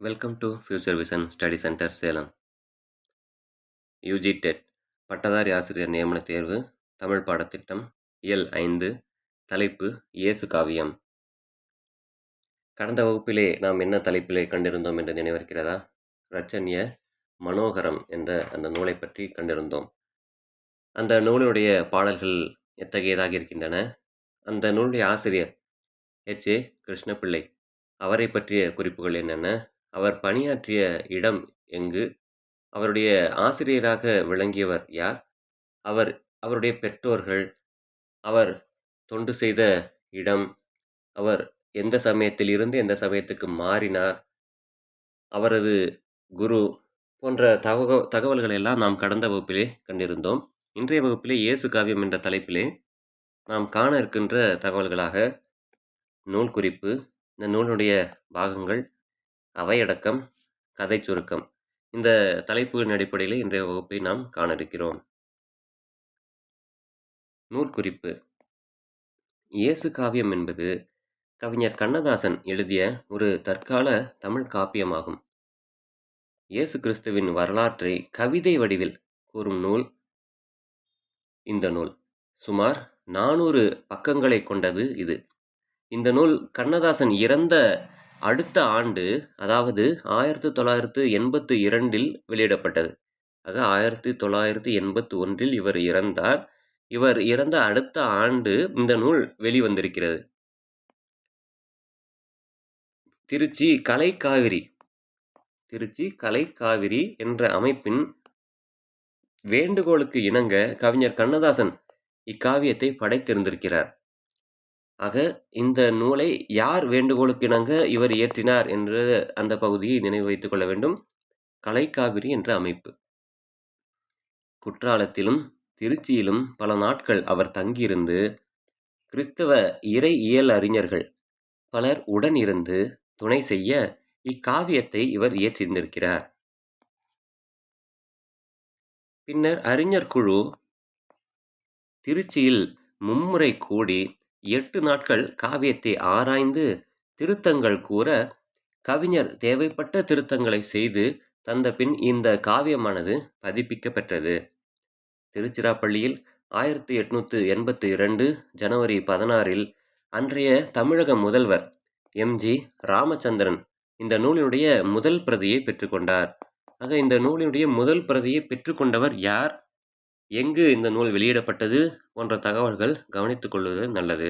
Welcome to future vision study centre Salem. UG dead பட்டதாரி ஆசிரியர் நியமன தேர்வு தமிழ் பாடத்திட்டம் இயல் 5 தலைப்பு இயேசு காவியம். கடந்த வகுப்பிலே நாம் என்ன தலைப்பிலே கண்டிருந்தோம் என்று நினைவிருக்கிறதா? ரச்சன்ய மனோகரம் என்ற அந்த நூலை பற்றி கண்டிருந்தோம். அந்த நூலினுடைய பாடல்கள் எத்தகையதாக இருக்கின்றன? அந்த நூலுடைய ஆசிரியர் H.A. கிருஷ்ணபிள்ளை, அவரை பற்றிய குறிப்புகள் என்னென்ன? அவர் பணியாற்றிய இடம் எங்கு? அவருடைய ஆசிரியராக விளங்கியவர் யார்? அவருடைய பெற்றோர்கள், அவர் தொண்டு செய்த இடம், அவர் எந்த சமயத்தில் இருந்து எந்த சமயத்துக்கு மாறினார், அவரது குரு போன்ற தகவல்களை எல்லாம் நாம் கடந்த வகுப்பிலே கண்டிருந்தோம். இன்றைய வகுப்பிலே இயேசு காவியம் என்ற தலைப்பிலே நாம் காண இருக்கின்ற தகவல்களாக நூல் குறிப்பு, இந்த நூலுடைய பாகங்கள், அவையடக்கம், கதை சுருக்கம், இந்த தலைப்புகளின் அடிப்படையில் இன்றைய வகுப்பை நாம் காண இருக்கிறோம். நூற்குறிப்பு. இயேசு காவியம் என்பது கவிஞர் கண்ணதாசன் எழுதிய ஒரு தற்கால தமிழ் காப்பியமாகும். இயேசு கிறிஸ்துவின் வரலாற்றை கவிதை வடிவில் கூறும் நூல் இந்த நூல். சுமார் 400 பக்கங்களை கொண்டது இது. இந்த நூல் கண்ணதாசன் இறந்த அடுத்த ஆண்டு, அதாவது 1982 வெளியிடப்பட்டது. ஆக 1981 இவர் இறந்தார். இவர் இறந்த அடுத்த ஆண்டு இந்த நூல் வெளிவந்திருக்கிறது. திருச்சி கலைக்காவிரி என்ற அமைப்பின் வேண்டுகோளுக்கு இணங்க கவிஞர் கண்ணதாசன் இக்காவியத்தை படைத்திருந்திருக்கிறார். ஆக இந்த நூலை யார் வேண்டுகோளுக்கு இணங்க இவர் இயற்றினார் என்ற அந்த பகுதியை நினைவு வைத்துக் கொள்ள வேண்டும். கலைக்காவிரி என்ற அமைப்பு. குற்றாலத்திலும் திருச்சியிலும் பல நாட்கள் அவர் தங்கியிருந்து கிறிஸ்தவ இறை இயல் அறிஞர்கள் பலர் உடன் இருந்து துணை செய்ய இக்காவியத்தை இவர் இயற்றியிருந்திருக்கிறார். பின்னர் அறிஞர் குழு திருச்சியில் மும்முறை கூடி 8 நாட்கள் காவியத்தை ஆராய்ந்து திருத்தங்கள் கூற கவிஞர் தேவைப்பட்ட திருத்தங்களை செய்து தந்த பின் இந்த காவியமானது பதிப்பிக்கப்பெற்றது. திருச்சிராப்பள்ளியில் 1882 ஜனவரி 16 அன்றைய தமிழக முதல்வர் M.G. ராமச்சந்திரன் இந்த நூலினுடைய முதல் பிரதியை பெற்றுக்கொண்டார். ஆக இந்த நூலினுடைய முதல் பிரதியை பெற்றுக்கொண்டவர் யார், எங்கு இந்த நூல் வெளியிடப்பட்டது போன்ற தகவல்கள் கவனித்துக் கொள்வது நல்லது.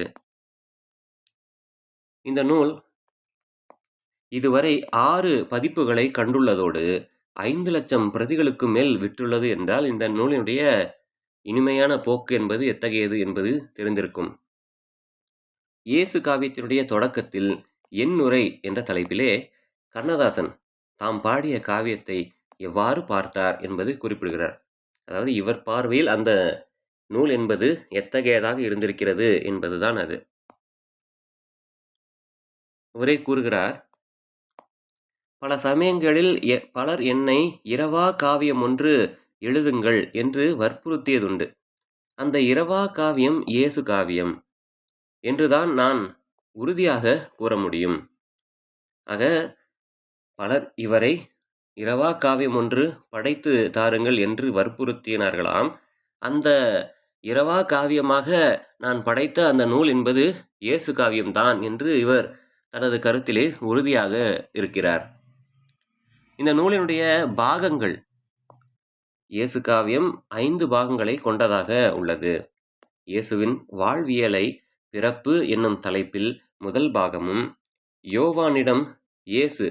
இந்த நூல் இதுவரை 6 பதிப்புகளை கண்டுள்ளதோடு 5 லட்சம் பிரதிகளுக்கு மேல் விற்றுள்ளது என்றால் இந்த நூலினுடைய இனிமையான போக்கு என்பது எத்தகையது என்பது தெரிந்திருக்கும். இயேசு காவியத்தினுடைய தொடக்கத்தில் எண்ணுரை என்ற தலைப்பிலே கண்ணதாசன் தாம் பாடிய காவியத்தை எவ்வாறு பார்த்தார் என்பது குறிப்பிடுகிறார். அதாவது இவர் பார்வையில் அந்த நூல் என்பது எத்தகையதாக இருந்திருக்கிறது என்பதுதான் அது. இவரே கூறுகிறார், பல சமயங்களில் பலர் என்னை இரவா காவியம் ஒன்று எழுதுங்கள் என்று வற்புறுத்தியதுண்டு. அந்த இரவா காவியம் இயேசு காவியம் என்றுதான் நான் உறுதியாக கூற முடியும். ஆக பலர் இவரை இரவா காவியம் ஒன்று படைத்து தாருங்கள் என்று வற்புறுத்தினார்களாம். அந்த இரவா காவியமாக நான் படைத்த அந்த நூல் என்பது இயேசு காவியம்தான் என்று இவர் தனது கருத்திலே உறுதியாக இருக்கிறார். இந்த நூலினுடைய பாகங்கள், இயேசு காவியம் 5 பாகங்களை கொண்டதாக உள்ளது. இயேசுவின் வாழ்வியலை பிறப்பு என்னும் தலைப்பில் முதல் பாகமும், யோவானிடம் இயேசு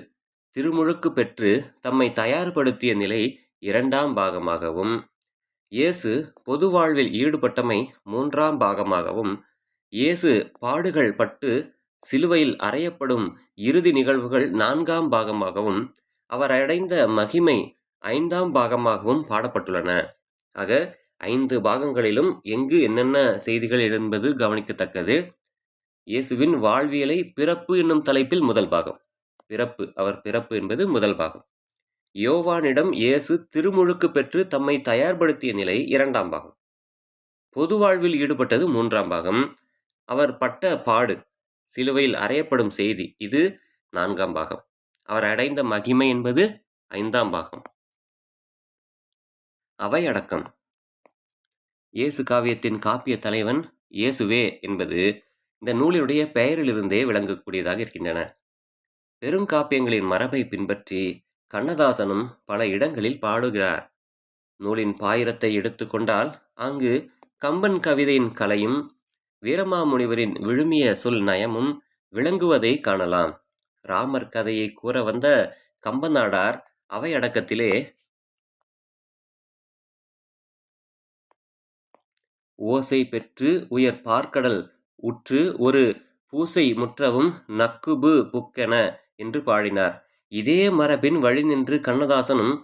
திருமுழுக்கு பெற்று தம்மை தயார்படுத்திய நிலை 2ஆம் பாகமாகவும், இயேசு பொது வாழ்வில் ஈடுபட்டமை 3ஆம் பாகமாகவும், இயேசு பாடுகள் பட்டு சிலுவையில் அறையப்படும் இறுதி நிகழ்வுகள் 4ஆம் பாகமாகவும், அவர் அடைந்த மகிமை 5ஆம் பாகமாகவும் பாடப்பட்டுள்ளன. ஆக 5 பாகங்களிலும் எங்கு என்னென்ன செய்திகள் என்பது கவனிக்கத்தக்கது. இயேசுவின் வாழ்வியலை பிறப்பு என்னும் தலைப்பில் முதல் பாகம். அவர் பிறப்பு என்பது முதல் பாகம். யோவானிடம் இயேசு திருமுழுக்கு பெற்று தம்மை தயார்படுத்திய நிலை 2ஆம் பாகம். பொது வாழ்வில் ஈடுபட்டது 3ஆம் பாகம். அவர் பட்ட பாடு, சிலுவையில் அறையப்படும் செய்தி, இது 4ஆம் பாகம். அவர் அடைந்த மகிமை என்பது 5ஆம் பாகம். அவையடக்கம். இயேசு காவியத்தின் காப்பிய தலைவன் இயேசுவே என்பது இந்த நூலினுடைய பெயரிலிருந்தே விளங்கக்கூடியதாக இருக்கின்றன. பெருங்காப்பியங்களின் மரபை பின்பற்றி கண்ணதாசனும் பல இடங்களில் பாடுகிறார். நூலின் பாயிரத்தை எடுத்துக்கொண்டால் அங்கு கம்பன் கவிதையின் கலையும் வீரமாமுனிவரின் விழுமிய சொல் நயமும் விளங்குவதை காணலாம். ராமர் கதையை கூற வந்த கம்பநாடார் அவையடக்கத்திலே ஓசை பெற்று உயர் பார்க்கடல் உற்று ஒரு பூசை முற்றவும் நக்குபு புக்கென என்று பாடினார். இதே மரபின் வழி நின்று கண்ணதாசனும்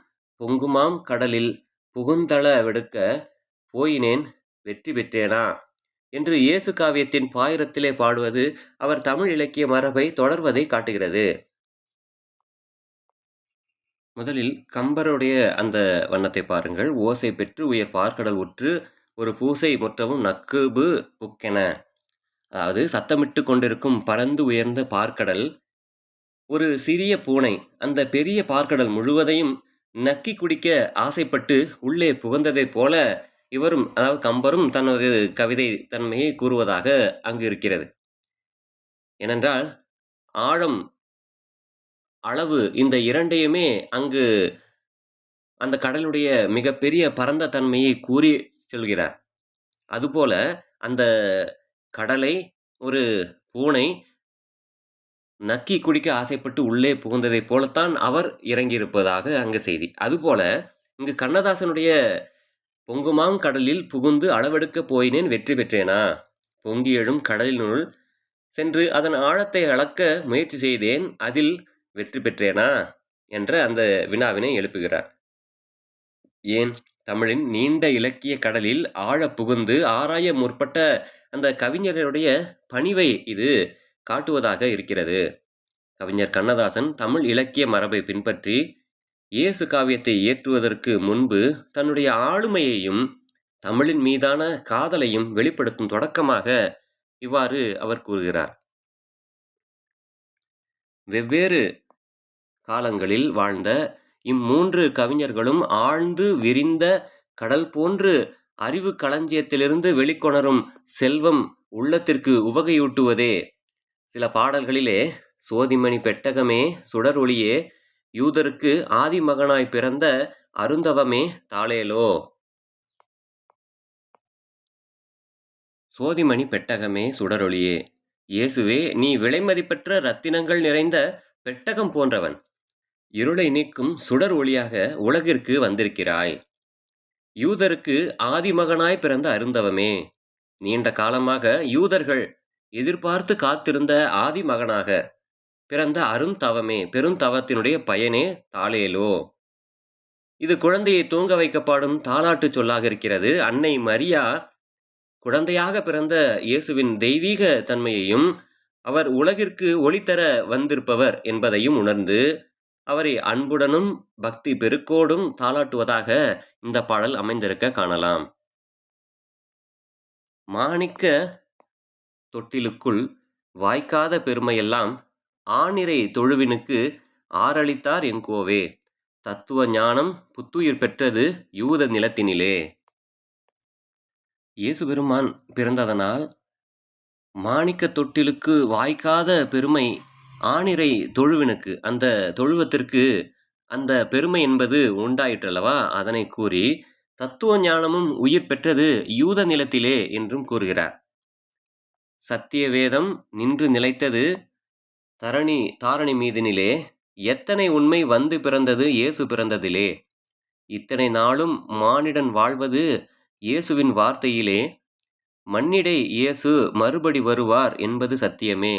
பொங்குமாம் கடலில் புகுந்தள வெடுக்க போயினேன் வெற்றி பெற்றேனா என்று இயேசு காவியத்தின் பாயிரத்திலே பாடுவது அவர் தமிழ் இலக்கிய மரபை தொடர்வதை காட்டுகிறது. முதலில் கம்பருடைய அந்த வண்ணத்தை பாருங்கள். ஓசை பெற்று உயர் பார்க்கடல் உற்று ஒரு பூசை முற்றவும் நக்குபு புக்கென, அதாவது சத்தமிட்டு கொண்டிருக்கும் பரந்து உயர்ந்த பார்க்கடல் ஒரு சிறிய பூனை அந்த பெரிய பார்க்கடல் முழுவதையும் நக்கி குடிக்க ஆசைப்பட்டு உள்ளே புகுந்ததைப் போல இவரும், அதாவது கம்பரும் தனது கவிதை தன்மையை கூறுவதாக அங்கு இருக்கிறது. ஏனென்றால் ஆழம், அளவு இந்த இரண்டையுமே அங்கு அந்த கடலுடைய மிகப்பெரிய பரந்த தன்மையை கூறி சொல்கிறார். அதுபோல அந்த கடலை ஒரு பூனை நக்கி குடிக்க ஆசைப்பட்டு உள்ளே புகுந்ததைப் போலத்தான் அவர் இறங்கியிருப்பதாக அங்கு செய்தி. அதுபோல இங்கு கண்ணதாசனுடைய பொங்குமாங் கடலில் புகுந்து அளவெடுக்க போயினேன் வெற்றி பெற்றேனா, பொங்கி எழும் கடலினுள் சென்று அதன் ஆழத்தை அளக்க முயற்சி செய்தேன் அதில் வெற்றி பெற்றேனா என்ற அந்த வினாவினை எழுப்புகிறார். ஏன் தமிழின் நீண்ட இலக்கிய கடலில் ஆழ புகுந்து ஆராய முற்பட்ட அந்த கவிஞருடைய பணிவை இது காட்டுவதாக இருக்கிறது. கவிஞர் கண்ணதாசன் தமிழ் இலக்கிய மரபை பின்பற்றி இயேசு காவியத்தை இயற்றுவதற்கு முன்பு தன்னுடைய ஆளுமையையும் தமிழின் மீதான காதலையும் வெளிப்படுத்தும் தொடக்கமாக இவ்வாறு அவர் கூறுகிறார். வெவ்வேறு காலங்களில் வாழ்ந்த இம்மூன்று கவிஞர்களும் ஆழ்ந்து விரிந்த கடல் போன்று அறிவு களஞ்சியத்திலிருந்து வெளிக்கொணரும் செல்வம் உள்ளத்திற்கு உவகையூட்டுவதே. சில பாடல்களிலே சோதிமணி பெட்டகமே சுடர் ஒளியே யூதருக்கு ஆதிமகனாய் பிறந்த அருந்தவமே தாளேலோ. சோதிமணி பெட்டகமே சுடரொளியே, இயேசுவே நீ விலைமதிப்பற்ற இரத்தினங்கள் நிறைந்த பெட்டகம் போன்றவன், இருளை நீக்கும் சுடர் ஒளியாக உலகிற்கு வந்திருக்கிறாய். யூதருக்கு ஆதிமகனாய் பிறந்த அருந்தவமே, நீண்ட காலமாக யூதர்கள் எதிர்பார்த்து காத்திருந்த ஆதிமகனாக பிறந்த அருந்தவமே, பெருந்தவத்தினுடைய பயனே தாளேலோ. இது குழந்தையை தூங்க வைக்கப்பாடும் தாலாட்டு சொல்லாக இருக்கிறது. அன்னை மரியா குழந்தையாக பிறந்த இயேசுவின் தெய்வீக தன்மையையும் அவர் உலகிற்கு ஒளித்தர வந்திருப்பவர் என்பதையும் உணர்ந்து அவரை அன்புடனும் பக்தி பெருக்கோடும் தாளாட்டுவதாக இந்த பாடல் அமைந்திருக்க காணலாம். மாணிக்க தொட்டிலுக்குள் வாய்க்காத பெருமையெல்லாம் ஆனிரை தொழுவினுக்கு ஆரளித்தார் எங்கோவே, தத்துவ ஞானம் புத்துயிர் பெற்றது யூத நிலத்தினிலே. இயேசு பெருமான் பிறந்ததனால் மாணிக்க தொட்டிலுக்கு வாய்க்காத பெருமை ஆனிரை தொழுவினுக்கு, அந்த தொழுவத்திற்கு அந்த பெருமை என்பது உண்டாயிற்றல்லவா, அதனை கூறி தத்துவ ஞானமும் உயிர் பெற்றது யூத நிலத்திலே என்றும் கூறுகிறார். சத்திய வேதம் நின்று நிலைத்தது தாரணி மீதினிலே, எத்தனை உண்மை வந்து பிறந்தது இயேசு பிறந்ததிலே, இத்தனை நாளும் மானிடன் வாழ்வது இயேசுவின் வார்த்தையிலே, மண்ணிடை இயேசு மறுபடி வருவார் என்பது சத்தியமே.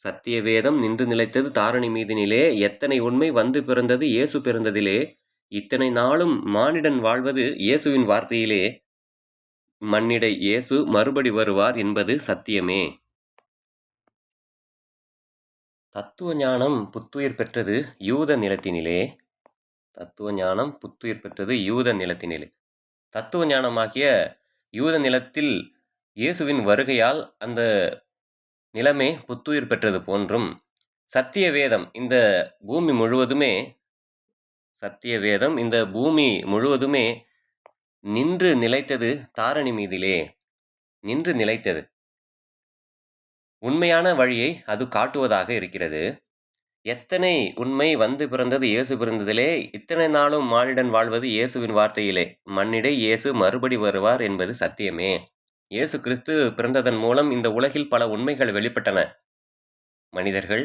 சத்திய வேதம் நின்று நிலைத்தது தாரணி மீதினிலே, எத்தனை உண்மை வந்து பிறந்தது இயேசு பிறந்ததிலே, இத்தனை நாளும் மானிடன் வாழ்வது இயேசுவின் வார்த்தையிலே, மண்ணிடை இயேசு மறுபடி வருவார் என்பது சத்தியமே. தத்துவ ஞானம் புத்துயிர் பெற்றது யூத நிலத்தினிலே. தத்துவ ஞானம் புத்துயிர் பெற்றது யூத நிலத்தினிலே. தத்துவ ஞானமாகிய யூத நிலத்தில் இயேசுவின் வருகையால் அந்த நிலமே புத்துயிர் பெற்றது போன்றும், சத்திய வேதம் இந்த பூமி முழுவதுமே சத்திய வேதம் இந்த பூமி முழுவதுமே நின்று நிலைத்தது தாரணி மீதிலே நின்று நிலைத்தது. உண்மையான வழியை அது காட்டுவதாக இருக்கிறது. எத்தனை உண்மை வந்து பிறந்தது இயேசு பிறந்ததிலே, இத்தனை நாளும் மானிடன் வாழ்வது இயேசுவின் வார்த்தையிலே. மண்ணிடை இயேசு மறுபடி வருவார் என்பது சத்தியமே. இயேசு கிறிஸ்து பிறந்ததன் மூலம் இந்த உலகில் பல உண்மைகள் வெளிப்பட்டன. மனிதர்கள்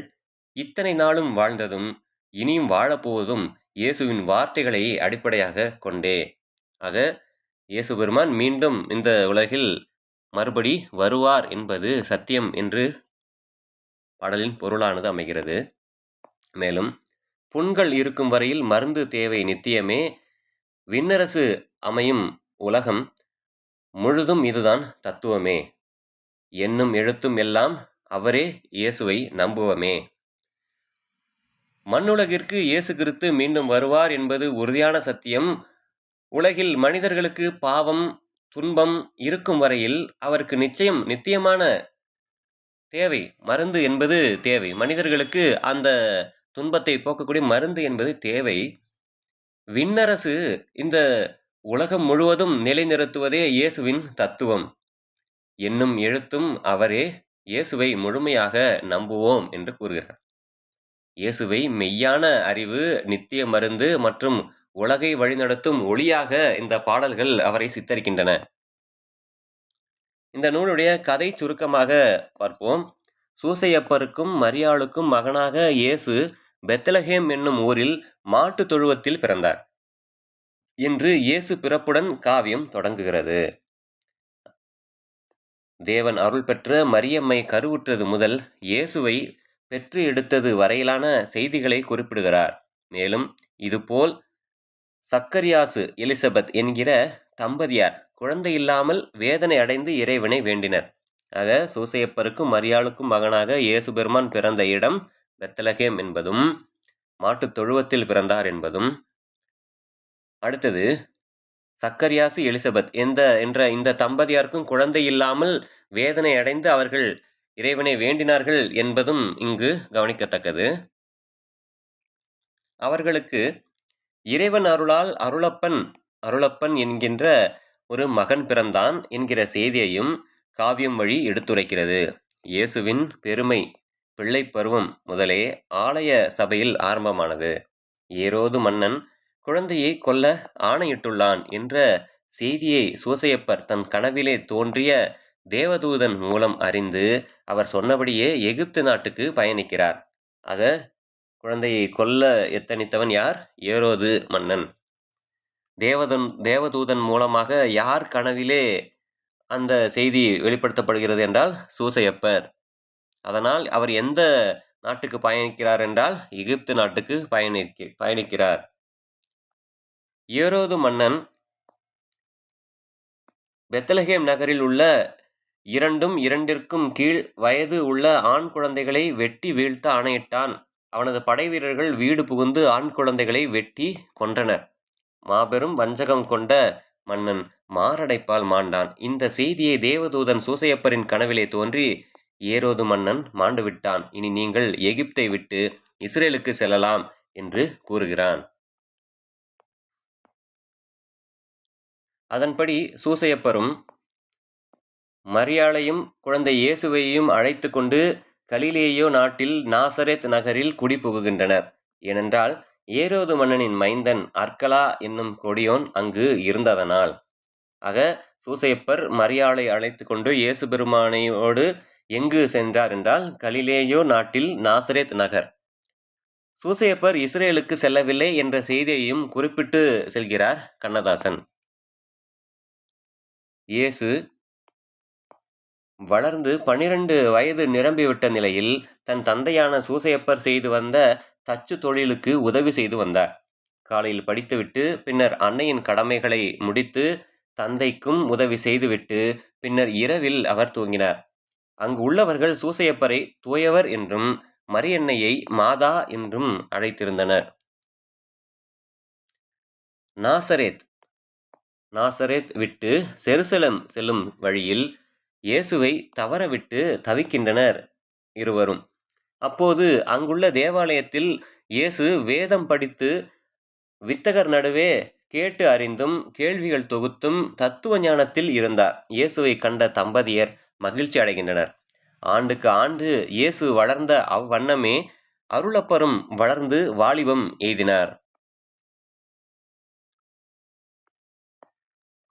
இத்தனை நாளும் வாழ்ந்ததும் இனியும் வாழப்போவதும் இயேசுவின் வார்த்தைகளை அடிப்படையாக கொண்டே. ஆக இயேசு பெருமான் மீண்டும் இந்த உலகில் மறுபடி வருவார் என்பது சத்தியம் என்று பாடலின் பொருளானது அமைகிறது. மேலும் புண்கள் இருக்கும் வரையில் மருந்து தேவை நித்தியமே, விண்ணரசு அமையும் உலகம் முழுதும் இதுதான் தத்துவமே, எண்ணும் எழுத்தும் எல்லாம் அவரே இயேசுவை நம்புவமே. மண்ணுலகிற்கு இயேசு கிறிஸ்து மீண்டும் வருவார் என்பது உறுதியான சத்தியம். உலகில் மனிதர்களுக்கு பாவம் துன்பம் இருக்கும் வரையில் அவருக்கு நித்தியமான தேவை மருந்து என்பது தேவை. மனிதர்களுக்கு அந்த துன்பத்தை போக்கக்கூடிய மருந்து என்பது தேவை. விண்ணரசு இந்த உலகம் முழுவதும் நிலைநிறுத்துவதே இயேசுவின் தத்துவம். எண்ணும் எழுத்தும் அவரே, இயேசுவை முழுமையாக நம்புவோம் என்று கூறுகிறார். இயேசுவை மெய்யான அறிவு, நித்திய மருந்து மற்றும் உலகை வழிநடத்தும் ஒளியாக இந்த பாடல்கள் அவரை சித்தரிக்கின்றன. இந்த நூலுடைய கதை சுருக்கமாக பார்ப்போம். சூசையப்பருக்கும் மரியாளுக்கும் மகனாக இயேசு பெத்லகேம் என்னும் ஊரில் மாட்டு தொழுவத்தில் பிறந்தார் என்று இயேசு பிறப்புடன் காவியம் தொடங்குகிறது. தேவன் அருள் பெற்ற மரியம்மை கருவுற்றது முதல் இயேசுவை பெற்று எடுத்தது வரையிலான செய்திகளை குறிப்பிடுகிறார். மேலும் இதுபோல் சக்கரியாசு எலிசபெத் என்கிற தம்பதியார் குழந்தை இல்லாமல் வேதனை அடைந்து இறைவனை வேண்டினர். ஆக சூசையப்பருக்கும் மரியாளுக்கும் மகனாக இயேசு பெருமான் பிறந்த இடம் பெத்லகேம் என்பதும் மாட்டுத் தொழுவத்தில் பிறந்தார் என்பதும், அடுத்தது சக்கரியாசு எலிசபெத் என்ற இந்த தம்பதியாருக்கும் குழந்தை இல்லாமல் வேதனை அடைந்து அவர்கள் இறைவனை வேண்டினார்கள் என்பதும் இங்கு கவனிக்கத்தக்கது. அவர்களுக்கு இறைவன் அருளால் அருளப்பன் என்கின்ற ஒரு மகன் பிறந்தான் என்கிற செய்தியையும் காவியம் வழி எடுத்துரைக்கிறது. இயேசுவின் பெருமை பிள்ளை பருவம் முதலே ஆலய சபையில் ஆரம்பமானது. ஏரோது மன்னன் குழந்தையை கொல்ல ஆணையிட்டுள்ளான் என்ற செய்தியை சூசையப்பர் தன் கனவிலே தோன்றிய தேவதூதன் மூலம் அறிந்து அவர் சொன்னபடியே எகிப்து நாட்டுக்கு பயணிக்கிறார். ஆக குழந்தையை கொல்ல எத்தனித்தவன் யார்? ஏரோது மன்னன். தேவதூதன் மூலமாக யார் கனவிலே அந்த செய்தி வெளிப்படுத்தப்படுகிறது என்றால் சூசையப்பர். அதனால் அவர் எந்த நாட்டுக்கு பயணிக்கிறார் என்றால் எகிப்து நாட்டுக்கு பயணிக்கிறார். ஏரோது மன்னன் பெத்லகேம் நகரில் உள்ள இரண்டிற்கும் கீழ் வயது உள்ள ஆண் குழந்தைகளை வெட்டி வீழ்த்த ஆணையிட்டான். அவனது படை வீரர்கள் வீடு புகுந்து ஆண் குழந்தைகளை வெட்டி கொன்றனர். மாபெரும் வஞ்சகம் கொண்ட மன்னன் மாரடைப்பால் மாண்டான். இந்த செய்தியை தேவதூதன் சூசையப்பரின் கனவிலே தோன்றி, ஏரோது மன்னன் மாண்டு விட்டான், இனி நீங்கள் எகிப்தை விட்டு இஸ்ரேலுக்கு செல்லலாம் என்று கூறுகிறான். அதன்படி சூசையப்பரும் மரியாளையும் குழந்தை இயேசுவையும் அழைத்து கொண்டு கலிலேயோ நாட்டில் நாசரேத் நகரில் குடிபுகுகின்றனர். ஏனென்றால் ஏரோது மன்னனின் மைந்தன் அர்க்கலா என்னும் கொடியோன் அங்கு இருந்ததனால். ஆக சூசையப்பர் மரியாளை அழைத்து கொண்டு இயேசு பெருமானையோடு எங்கு சென்றார் என்றால் கலிலேயோ நாட்டில் நாசரேத் நகர். சூசையப்பர் இஸ்ரேலுக்கு செல்லவில்லை என்ற செய்தியையும் குறிப்பிட்டு செல்கிறார் கண்ணதாசன். இயேசு வளர்ந்து 12 வயது நிரம்பிவிட்ட நிலையில் தன் தந்தையான சூசையப்பர் செய்து வந்த தச்சு தொழிலுக்கு உதவி செய்து வந்தார். காலையில் படித்துவிட்டு பின்னர் அன்னையின் கடமைகளை முடித்து தந்தைக்கும் உதவி செய்துவிட்டு பின்னர் இரவில் அவர் தூங்கினார். அங்கு உள்ளவர்கள் சூசையப்பரை தூயவர் என்றும் மரியன்னையை மாதா என்றும் அழைத்திருந்தனர். நாசரேத் விட்டு செருசலம் செல்லும் வழியில் இயேசுவை தவறவிட்டு தவிக்கின்றனர் இருவரும். அப்போது அங்குள்ள தேவாலயத்தில் இயேசு வேதம் படித்து வித்தகர் நடுவே கேட்டு அறிந்தும் கேள்விகள் தொகுத்தும் தத்துவ ஞானத்தில் இருந்தார். இயேசுவை கண்ட தம்பதியர் மகிழ்ச்சி அடைகின்றனர். ஆண்டுக்கு ஆண்டு இயேசு வளர்ந்த அவ்வண்ணமே அருளப்பரும் வளர்ந்து வாலிபம் எய்தினார்.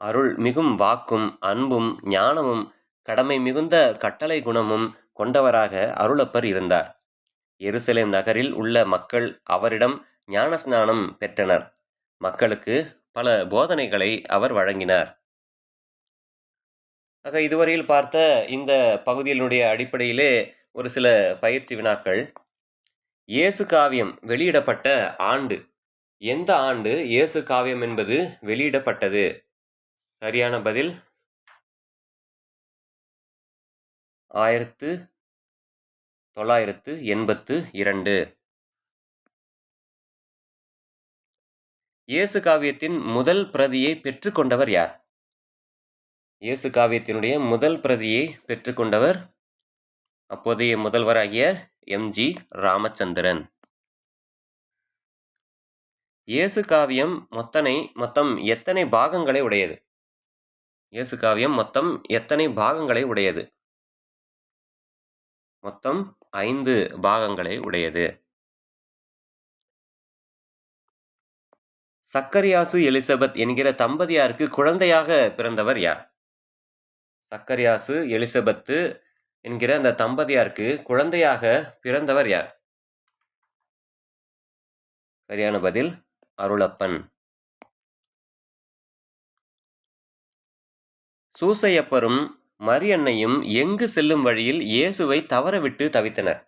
அருள் மிகும் வாக்கும் அன்பும் ஞானமும் கடமை மிகுந்த கட்டளை குணமும் கொண்டவராக அருளப்பர் இருந்தார். எருசலேம் நகரில் உள்ள மக்கள் அவரிடம் ஞானஸ்நானம் பெற்றனர். மக்களுக்கு பல போதனைகளை அவர் வழங்கினார். ஆக இதுவரையில் பார்த்த இந்த பகுதியினுடைய அடிப்படையிலே ஒரு சில பயிற்சி வினாக்கள். இயேசு காவியம் வெளியிடப்பட்ட ஆண்டு. எந்த ஆண்டு இயேசு காவியம் என்பது வெளியிடப்பட்டது? சரியான பதில் 1982. இயேசு காவியத்தின் முதல் பிரதியை பெற்றுக்கொண்டவர் யார்? இயேசு காவியத்தினுடைய முதல் பிரதியை பெற்றுக்கொண்டவர் அப்போதைய முதல்வராகிய எம்.ஜி. ராமச்சந்திரன். இயேசு காவியம் மொத்தம் எத்தனை பாகங்களை உடையது? இயேசு காவியம் மொத்தம் எத்தனை பாகங்களை உடையது? மொத்தம் 5 பாகங்களை உடையது. சக்கரியாசு எலிசபெத் என்கிற தம்பதியாருக்கு குழந்தையாக பிறந்தவர் யார்? சக்கரியாசு எலிசபெத்து என்கிற அந்த தம்பதியாருக்கு குழந்தையாக பிறந்தவர் யார்? சரியான பதில் அருளப்பன். சூசையப்பரும் மரியன்னையும் எங்கு செல்லும் வழியில் இயேசுவை தவறவிட்டு தவித்தனர்?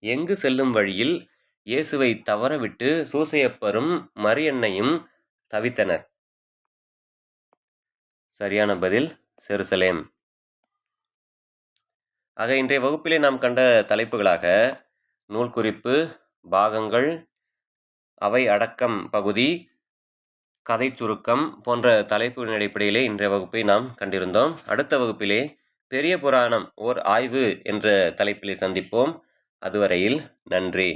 எங்கு செல்லும் வழியில் இயேசுவை தவறவிட்டு சூசையப்பரும் மரியன்னையும் தவித்தனர்? சரியான பதில் செருசலேம். ஆக இன்றைய வகுப்பிலே நாம் கண்ட தலைப்புகளாக நூல் குறிப்பு, பாகங்கள், அவை அடக்கம் பகுதி, கதை சுருக்கம் போன்ற தலைப்புகளின் அடிப்படையிலே இன்றைய வகுப்பை நாம் கண்டிருந்தோம். அடுத்த வகுப்பிலே பெரிய புராணம் ஓர் ஆய்வு என்ற தலைப்பிலே சந்திப்போம். அதுவரையில் நன்றி.